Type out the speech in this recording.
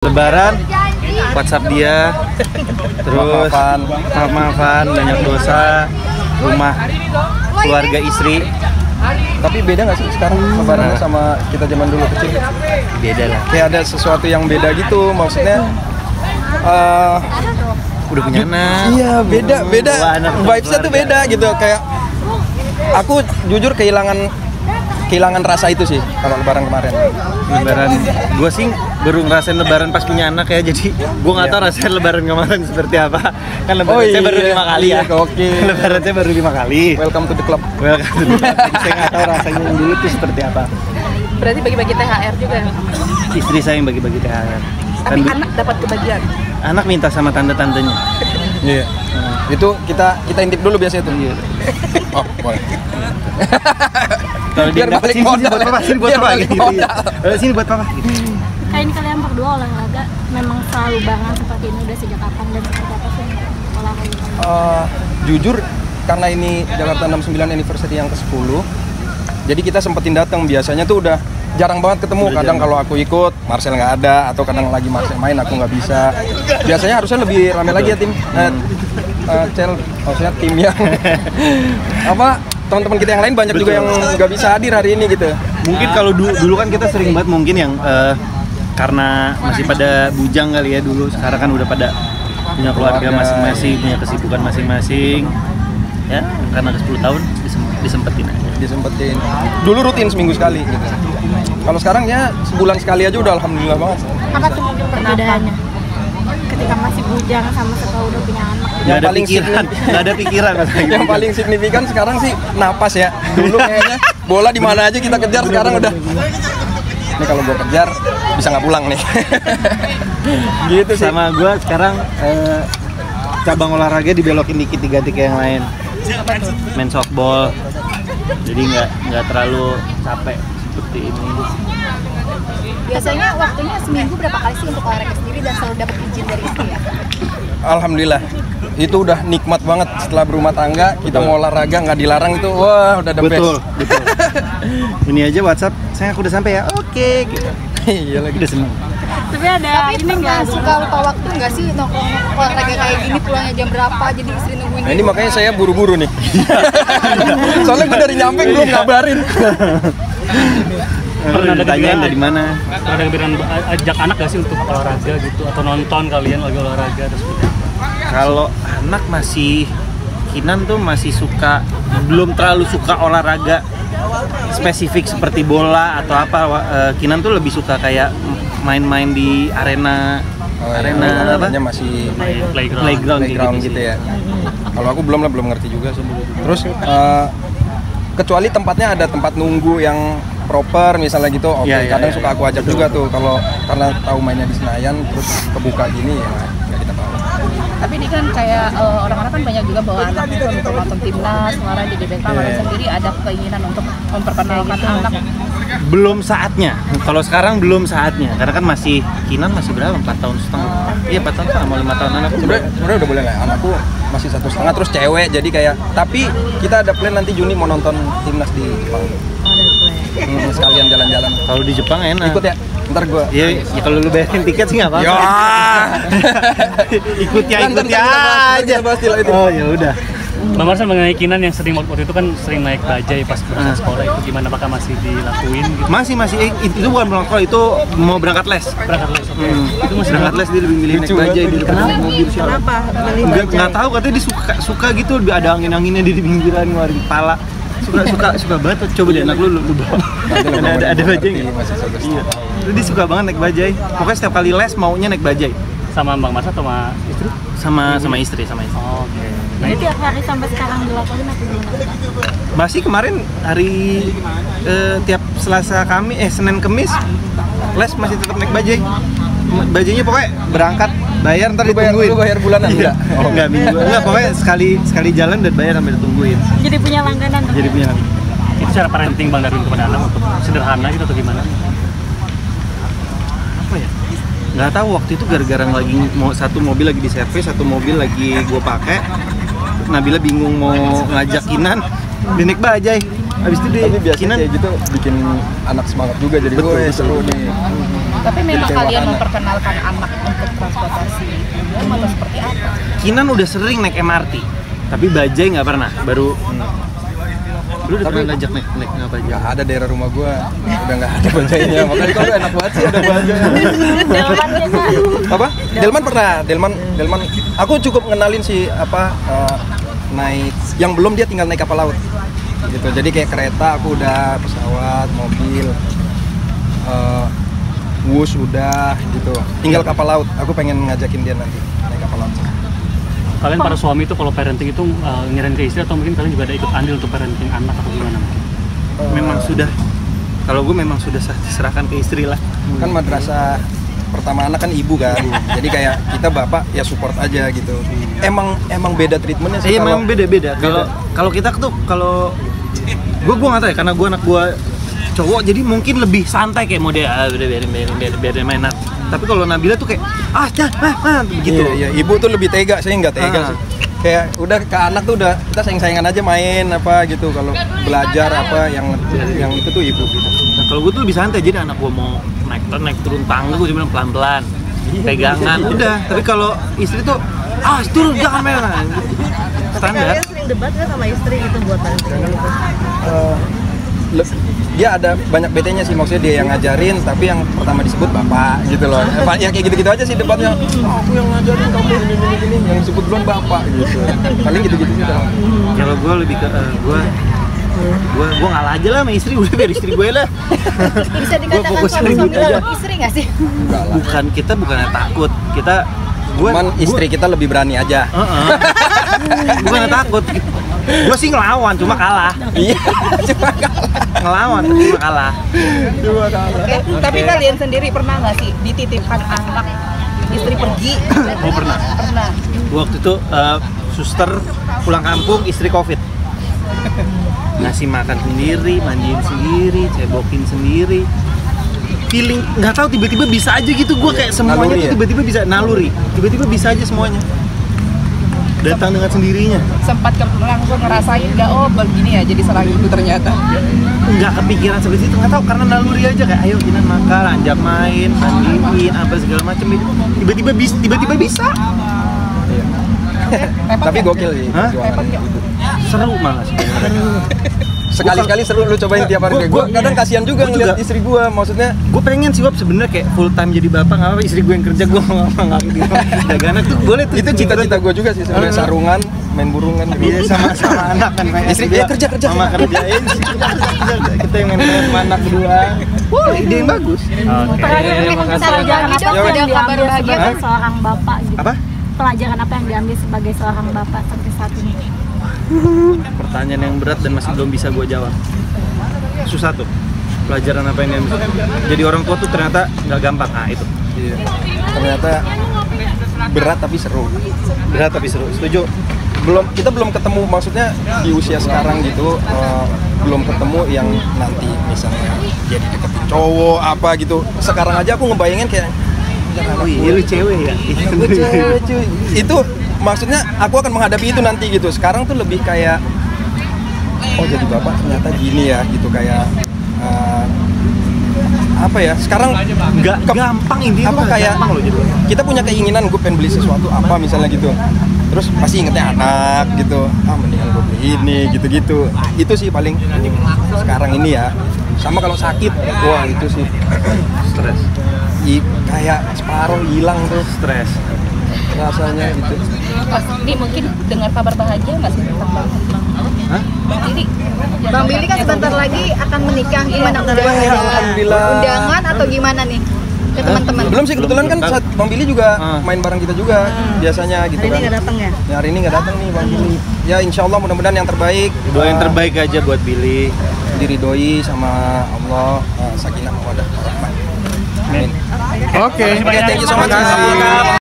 Lebaran, WhatsApp dia, terus maaf-maafan, banyak dosa, rumah keluarga istri. Tapi beda nggak sih sekarang Lebaran sama kita zaman dulu kecil? Beda lah. Kayak ada sesuatu yang beda gitu, maksudnya. Udah punya anak. Iya, beda. Vibes-nya tuh beda gitu. Kayak aku jujur kehilangan rasa itu sih kalau Lebaran kemarin. Lebaran, gue sih baru ngerasain Lebaran pas punya anak ya, jadi gue nggak tahu rasanya Lebaran kemarin seperti apa. Kan Lebaran saya baru 5 kali ya. Oke. Lebaran saya baru 5 kali. Welcome to the club. Welcome to the club. Saya nggak tahu rasanya yang dulu itu seperti apa. Berarti bagi-bagi THR juga. Istri saya yang bagi-bagi THR. Tapi anak dapat kebagian. Anak minta sama tante-tantenya. Iya. Itu kita intip dulu biasanya tuh. Iya. Oh, boleh. Kalau dia dapat sini buat papa, sini buat papa gitu. Sini buat papa. Kayak ini kalian berdua olahraga memang selalu banget seperti ini udah sejak kapan dan seperti apa sih olahraga? Jujur karena ini Jakarta 69 anniversary yang ke-10, jadi kita sempetin datang. Biasanya tuh udah jarang banget ketemu. Kadang kalau aku ikut, Marcel nggak ada, atau kadang lagi Marcel main aku nggak bisa. Biasanya harusnya lebih ramai lagi ya tim. Maksudnya tim yang teman-teman kita yang lain banyak juga yang nggak bisa hadir hari ini gitu. Mungkin kalau dulu kan kita sering banget mungkin yang karena masih pada bujang kali ya dulu. Sekarang kan udah pada punya keluarga masing-masing, punya kesibukan masing-masing. Ya, karena ke 10 tahun disempetin aja. Disempetin. Dulu rutin seminggu sekali gitu. Kalau sekarang ya sebulan sekali aja udah alhamdulillah banget. Apa tuh perbedaannya? Ketika masih bujang sama setelah udah punya anak. Nggak ada pikiran. Yang paling signifikan sekarang sih napas ya. Dulu kayaknya bola di mana aja kita kejar, sekarang udah. Ini kalau gue kejar bisa nggak pulang nih. Gitu sih. Sama gue sekarang cabang olahraga dibelokin dikit diganti ke yang lain. Main softball. Jadi nggak terlalu capek seperti ini. Biasanya waktunya seminggu berapa kali sih untuk olahraga sendiri dan selalu dapat izin dari istri ya? Alhamdulillah. Itu udah nikmat banget setelah berumah tangga, kita mau olahraga nggak dilarang itu, wah udah the best. Betul. Ini aja WhatsApp, saya aku udah sampai ya, oke gitu. Iya lagi. Udah seneng. Tapi ada ini nggak suka lupa waktu nggak sih nongkrong olahraga kayak gini, pulangnya jam berapa jadi istri nungguin? Nah ini makanya saya buru-buru nih. Soalnya gue dari nyamping belum ngabarin. Pernah ditanyain dari mana? Ada kepikiran ajak anak gak sih untuk olahraga gitu atau nonton kalian lagi olahraga terus gitu? Kalau anak masih Kinan tuh masih suka, belum terlalu suka olahraga spesifik seperti bola atau apa. Kinan tuh lebih suka kayak main-main di arena apa? Masih playground gitu ya. Kalau aku belum ngerti juga sih. Terus kecuali tempatnya ada tempat nunggu yang proper misalnya gitu, kadang suka aku ajak juga tuh kalau karena tahu mainnya di Senayan terus kebuka gini ya nggak kita bawa. Tapi ini kan kayak orang-orang kan banyak juga bawa anaknya untuk nonton timnas, kemarin di GBK sendiri ada keinginan untuk memperkenalkan anak. Belum saatnya. Kalau sekarang belum saatnya, karena kan Kinan masih berapa? 4 tahun setengah. Iya 4 tahun setengah, mau 5 tahun anakku. Sebenarnya udah boleh lah. Anakku masih 1,5 terus cewek, jadi kayak. Tapi kita ada plan nanti Juni mau nonton timnas di Jepang. Sekalian jalan-jalan. Kalau di Jepang enak. Ikut ya. Ntar gue. Iya, ya kalau lu bayarin tiket sih nggak apa-apa. Ya. ikut aja. Oh ya udah. Bang Marcel mengenai Kinan yang sering waktu itu kan sering naik bajai pas berangkat sekolah, itu gimana, apakah masih dilakuin gitu? Masih itu bukan berangkat sekolah, itu mau berangkat les. Itu masih berangkat les, dia lebih milih naik bajai di depan mobil sih. Kenapa? Nggak tahu, katanya dia suka gitu, ada angin-anginnya di pinggiran ngeluarin kepala. Suka banget. Coba deh anak lu bawa. Ada bajai nggak? Iya. Dia suka banget naik bajai. Pokoknya setiap kali les maunya naik bajai. Sama Bang Marcel atau sama istri? Sama istri. Oh, oke. Jadi tiap hari sampai sekarang dilakuin apa gimana? Masih kemarin hari tiap Senin Kemis les masih tetap naik bajai. Bajainya pokoknya berangkat bayar ntar ditungguin. Lu bayar bulanan enggak? Oh enggak, mingguan. Enggak, pokoknya sekali jalan dan bayar sampai ditungguin. Jadi punya langganan. Itu cara parenting Bang Darwin kepada anak untuk sederhana gitu atau gimana? Apa ya? Nggak tahu, waktu itu gara-gara lagi satu mobil lagi di servis, satu mobil lagi gue pakai. Nabila bingung mau ngajak Kinan, dia naik bajai. Habis itu dia Kinan kayak gitu bikin anak semangat juga, jadi gue seru nih. Tapi memang Jadi kayak kalian wahana. memperkenalkan anak untuk transportasi umum atau seperti apa? Kinan udah sering naik MRT, tapi Bajai nggak pernah. Baru lu udah Tapi- pernah ngajak naik apa aja? Nggak ada daerah rumah gua, udah nggak ada bajainya. Makanya kalau enak banget sih ada bajai. Delmannya Kak. Apa? Delman pernah. Delman. Aku cukup ngenalin sih naik yang belum dia tinggal naik kapal laut. Gitu. Jadi kayak kereta aku udah, pesawat, mobil, bus udah gitu. Tinggal kapal laut. Aku pengen ngajakin dia nanti naik kapal laut. Kalian para suami itu kalau parenting itu nyerahin ke istri atau mungkin kalian juga ada ikut andil untuk parenting anak atau gimana? Memang sudah. Kalau gue memang sudah diserahkan ke istri lah. Kan madrasah pertama anak kan ibu kan. Jadi kayak kita bapak ya support aja gitu. Emang beda treatmentnya sih. Iya, kalau- memang beda-beda. Kalau kita tuh kalau gue nggak tahu ya, karena gue anak gue cowok jadi mungkin lebih santai kayak model biarin mainan. Tapi kalau Nabila tuh kayak begitu. Iya, ibu tuh lebih tega, saya nggak tega sih. Kayak udah ke anak tuh udah kita sayang-sayangan aja main apa gitu. Kalau belajar apa yang itu tuh ibu gitu. Nah, kalau gue tuh lebih santai, jadi anak gue mau naik turun tangga gue cuma pelan-pelan, pegangan udah. Tapi kalau istri tuh turun jangan main. Standar. Kalian sering debat nggak sama istri gitu buat parenting gitu? Dia ada banyak BT-nya sih, maksudnya dia yang ngajarin tapi yang pertama disebut bapak gitu loh. Ya kayak gitu-gitu aja sih debatnya. Aku yang ngajarin kamu gini yang disebut duluan bapak gitu. Paling gitu-gitu sih. Kalau gue lebih ke gue ngalah aja lah sama istri, udah biar istri gue lah. Bisa dikatakan fokus suami ribut aja. takut istri nggak sih? Kita bukannya takut, Cuman istri kita lebih berani aja. bukannya takut. Gue sih ngelawan, cuma kalah. Iya, cuma Ngelawan, cuma kalah. Oke. Tapi kalian sendiri pernah nggak sih dititipkan anak istri pergi? Oh, pernah. Pernah. Waktu itu suster pulang kampung, istri COVID. Ngasih makan sendiri, mandiin sendiri, cebokin sendiri. Feeling nggak tahu tiba-tiba bisa aja gitu, gue kayak semuanya Naluri tuh ya? tiba-tiba bisa naluri, tiba-tiba bisa aja semuanya datang dengan sendirinya. Sempat langsung ngerasain nggak, oh begini ya jadi seorang ibu ternyata? Nggak kepikiran seperti itu, nggak tahu, karena naluri aja kayak ayo kita makan, ajak main, mandiin apa segala macam, tiba-tiba bisa. Tapi gokil sih. Hah? perjuangannya. Seru malah sebenarnya. Sekali-sekali seru lu cobain tiap hari. Gua kadang kasihan juga gua ngeliat juga. istri gua, maksudnya Gue pengen sih Wap sebenarnya kayak full time jadi bapak, nggak apa-apa istri gue yang kerja, gue nggak gitu. Jaga anak tuh boleh tuh. itu cita-cita gua juga sih sebenarnya, sarungan, main burungan gitu. Iya, sama anak kan kayak Istri, dia kerja. sama kerjain kita yang main sama anak berdua. Wah, ide yang bagus. Terakhir mungkin pelajaran apa yang Ada kabar diambil bahagia sebagai seorang bapak gitu. Apa? Pelajaran apa yang diambil sebagai seorang bapak sampai saat ini? Pertanyaan yang berat dan masih belum bisa gue jawab. Susah tuh. Pelajaran apa yang diambil? Jadi orang tua tuh ternyata nggak gampang. Nah itu. Iya. Ternyata berat tapi seru. Berat tapi seru. Setuju. Kita belum ketemu, maksudnya di usia sekarang gitu belum ketemu yang nanti misalnya jadi deketin cowok apa gitu. Sekarang aja aku ngebayangin kayak Wih, lu cewek ya? gue cewek cuy. Itu maksudnya aku akan menghadapi itu nanti gitu. Sekarang tuh lebih kayak oh jadi bapak ternyata gini ya gitu, kayak apa ya, sekarang Nggak gampang ini. apa kayak gampang loh jadi. kita punya keinginan gue pengen beli sesuatu apa misalnya gitu, terus pasti ingetnya anak gitu, mendingan gue beli ini gitu-gitu. Itu sih paling sekarang ini ya. Sama kalau sakit, wah itu sih Stres. kayak separuh hilang tuh Stres. rasanya gitu. Mas, ini mungkin dengar kabar bahagia nggak sih tentang Bang Hah? Billy? Bang Billy kan sebentar lagi akan menikah, gimana undangan? Alhamdulillah. Undangan atau gimana nih ke teman-teman? Belum sih, kebetulan kan saat Bang Billy juga main bareng kita juga biasanya gitu Hari ini kan. nggak datang ya? Ya, hari ini nggak datang nih Bang Billy. Ya insya Allah mudah-mudahan yang terbaik. Doa yang terbaik aja buat Billy. Diridhoi sama Allah, sakinah mawaddah warahmah. Amin. Oke. Thank you so much.